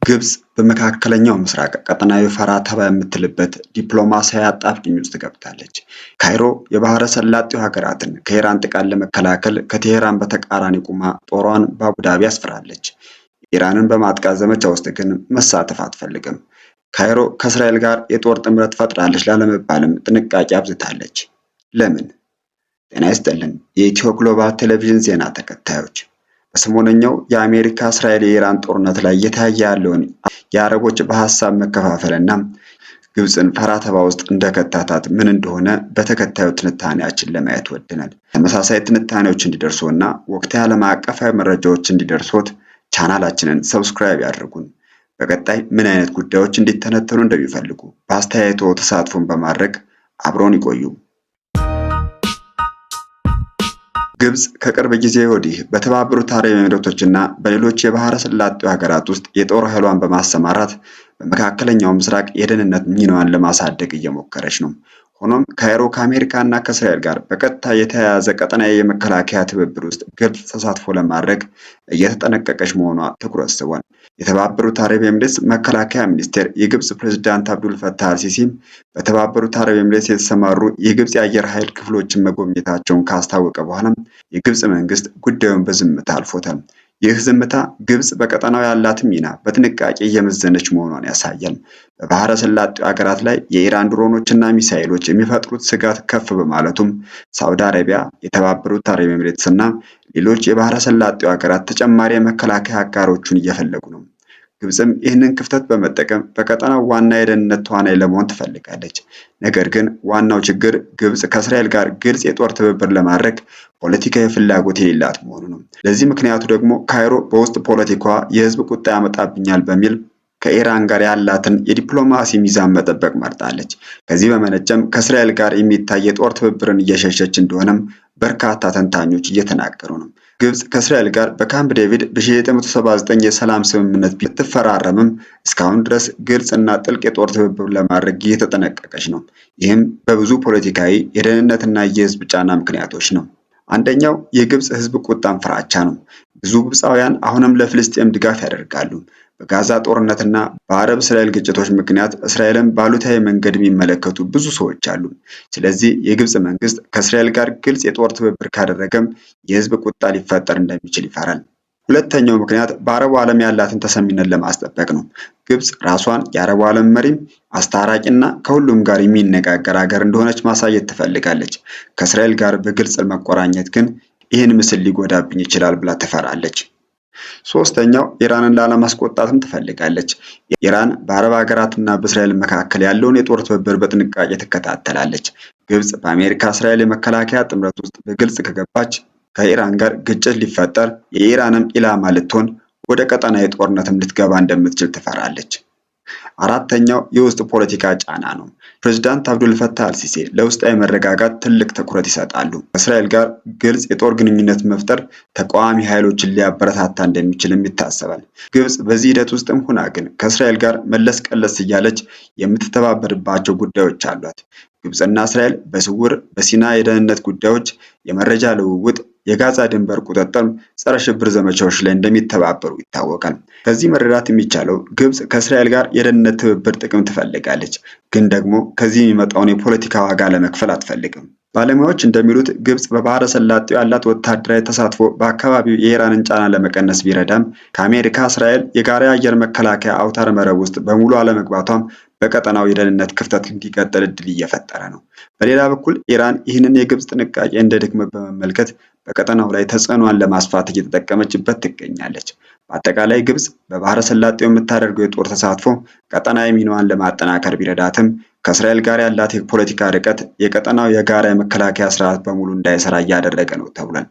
ግብጽ በመካከለኛው ምስራቅ ቀጠናዊ ፈራ ተባ የምትልበት ዲፕሎማሲያዊ አጣብቂኝ ውስጥ ገብታለች። ካይሮ የባህረ ሰላጤው ሀገራትን ከኢራን ጥቃት ለመከላከል ከቴሄራን በተቃራኒ ቆማ ጦሯን በአቡዳቢ አስፍራለች። ኢራንን በማጥቃት ዘመቻ ውስጥ ግን መሳተፍ አትፈልግም። ካይሮ ከእስራኤል ጋር የጦር ጥምረት ፈጥራለች ላለመባልም ጥንቃቄ አብዝታለች። ለምን? ጤና ይስጥልን የኢትዮ ግሎባል ቴሌቪዥን ዜና ተከታዮች፣ በሰሞነኛው የአሜሪካ እስራኤል የኢራን ጦርነት ላይ እየታየ ያለውን የአረቦች በሐሳብ መከፋፈልና ግብፅን ፈራ ተባ ውስጥ እንደከታታት ምን እንደሆነ በተከታዩ ትንታኔያችን ለማየት ወድናል። ተመሳሳይ ትንታኔዎች እንዲደርሱና ወቅታዊ ዓለም አቀፋዊ መረጃዎች እንዲደርሱት ቻናላችንን ሰብስክራይብ ያድርጉን። በቀጣይ ምን አይነት ጉዳዮች እንዲተነተኑ እንደሚፈልጉ በአስተያየቶ ተሳትፎን በማድረግ አብሮን ይቆዩ። ግብጽ ከቅርብ ጊዜ ወዲህ በተባበሩት አረብ ኤሚሬቶችና በሌሎች የባህረ ሰላጤው ሀገራት ውስጥ የጦር ኃይሏን በማሰማራት በመካከለኛው ምስራቅ የደህንነት ሚናዋን ለማሳደግ እየሞከረች ነው። ሆኖም ካይሮ ከአሜሪካና ከእስራኤል ጋር በቀጥታ የተያያዘ ቀጠናዊ የመከላከያ ትብብር ውስጥ ግብጽ ተሳትፎ ለማድረግ እየተጠነቀቀች መሆኗ ትኩረት ስቧል። የተባበሩት አረብ ኤሚሬትስ መከላከያ ሚኒስቴር የግብጽ ፕሬዝዳንት አብዱል ፈታህ አልሲሲም በተባበሩት አረብ ኤሚሬትስ የተሰማሩ የግብጽ የአየር ኃይል ክፍሎችን መጎብኘታቸውን ካስታወቀ በኋላ የግብጽ መንግስት ጉዳዩን በዝምታ አልፎታል። ይህ ዝምታ ግብጽ በቀጠናው ያላትን ሚና በጥንቃቄ እየመዘነች መሆኗን ያሳያል። በባህረ ሰላጤው ሀገራት ላይ የኢራን ድሮኖችና ሚሳኤሎች የሚፈጥሩት ስጋት ከፍ በማለቱም ሳውዲ አረቢያ፣ የተባበሩት አረብ ኤሚሬትስና ሌሎች የባህረ ሰላጤው ሀገራት ተጨማሪ የመከላከያ አጋሮቹን እየፈለጉ ነው። ግብጽም ይህንን ክፍተት በመጠቀም በቀጠናው ዋና የደህንነት ተዋናይ ለመሆን ትፈልጋለች። ነገር ግን ዋናው ችግር ግብጽ ከእስራኤል ጋር ግልጽ የጦር ትብብር ለማድረግ ፖለቲካዊ ፍላጎት የሌላት መሆኑ ነው። ለዚህ ምክንያቱ ደግሞ ካይሮ በውስጥ ፖለቲካዋ የህዝብ ቁጣ ያመጣብኛል በሚል ከኢራን ጋር ያላትን የዲፕሎማሲ ሚዛን መጠበቅ መርጣለች። ከዚህ በመነጨም ከእስራኤል ጋር የሚታይ የጦር ትብብርን እየሸሸች እንደሆነም በርካታ ተንታኞች እየተናገሩ ነው። ግብጽ ከእስራኤል ጋር በካምፕ ዴቪድ በ1979 የሰላም ስምምነት ብትፈራረምም እስካሁን ድረስ ግልጽ እና ጥልቅ የጦር ትብብር ለማድረግ እየተጠነቀቀች ነው። ይህም በብዙ ፖለቲካዊ፣ የደህንነትና የህዝብ ጫና ምክንያቶች ነው። አንደኛው የግብጽ ህዝብ ቁጣን ፍራቻ ነው። ብዙ ግብፃውያን አሁንም ለፍልስጤም ድጋፍ ያደርጋሉ። በጋዛ ጦርነትና በአረብ እስራኤል ግጭቶች ምክንያት እስራኤልን ባሉታዊ መንገድ የሚመለከቱ ብዙ ሰዎች አሉ። ስለዚህ የግብጽ መንግስት ከእስራኤል ጋር ግልጽ የጦር ትብብር ካደረገም የህዝብ ቁጣ ሊፈጠር እንደሚችል ይፈራል። ሁለተኛው ምክንያት በአረቡ ዓለም ያላትን ተሰሚነት ለማስጠበቅ ነው። ግብጽ ራሷን የአረቡ ዓለም መሪም፣ አስታራቂና ከሁሉም ጋር የሚነጋገር ሀገር እንደሆነች ማሳየት ትፈልጋለች። ከእስራኤል ጋር በግልጽ መቆራኘት ግን ይህን ምስል ሊጎዳብኝ ይችላል ብላ ትፈራለች። ሶስተኛው ኢራንን ላለማስቆጣትም ትፈልጋለች። ኢራን በአረብ ሀገራትና በእስራኤል መካከል ያለውን የጦር ትብብር በጥንቃቄ ትከታተላለች። ግብጽ በአሜሪካ እስራኤል የመከላከያ ጥምረት ውስጥ በግልጽ ከገባች ከኢራን ጋር ግጭት ሊፈጠር የኢራንም ኢላማ ልትሆን ወደ ቀጠናዊ ጦርነትም ልትገባ እንደምትችል ትፈራለች። አራተኛው የውስጥ ፖለቲካ ጫና ነው። ፕሬዝዳንት አብዱል ፈታህ አልሲሲ ለውስጣዊ መረጋጋት ትልቅ ትኩረት ይሰጣሉ። ከእስራኤል ጋር ግልጽ የጦር ግንኙነት መፍጠር ተቃዋሚ ኃይሎችን ሊያበረታታ እንደሚችልም ይታሰባል። ግብጽ በዚህ ሂደት ውስጥም ሆና ግን ከእስራኤል ጋር መለስ ቀለስ እያለች የምትተባበርባቸው ጉዳዮች አሏት። ግብጽና እስራኤል በስውር በሲና የደህንነት ጉዳዮች፣ የመረጃ ልውውጥ፣ የጋዛ ድንበር ቁጥጥር፣ ጸረ ሽብር ዘመቻዎች ላይ እንደሚተባበሩ ይታወቃል። ከዚህ መረዳት የሚቻለው ግብጽ ከእስራኤል ጋር የደህንነት ትብብር ጥቅም ትፈልጋለች፣ ግን ደግሞ ከዚህ የሚመጣውን የፖለቲካ ዋጋ ለመክፈል አትፈልግም። ባለሙያዎች እንደሚሉት ግብጽ በባህረ ሰላጤው ያላት ወታደራዊ ተሳትፎ በአካባቢው የኢራንን ጫና ለመቀነስ ቢረዳም ከአሜሪካ እስራኤል የጋራ የአየር መከላከያ አውታረ መረብ ውስጥ በሙሉ አለመግባቷም በቀጠናው የደህንነት ክፍተት እንዲቀጥል እድል እየፈጠረ ነው። በሌላ በኩል ኢራን ይህንን የግብጽ ጥንቃቄ እንደ ድክመት በመመልከት በቀጠናው ላይ ተጽዕኗን ለማስፋት እየተጠቀመችበት ትገኛለች። በአጠቃላይ ግብጽ በባህረ ሰላጤው የምታደርገው የጦር ተሳትፎ ቀጠናዊ ሚናዋን ለማጠናከር ቢረዳትም ከእስራኤል ጋር ያላት የፖለቲካ ርቀት የቀጠናው የጋራ የመከላከያ ስርዓት በሙሉ እንዳይሰራ እያደረገ ነው ተብሏል።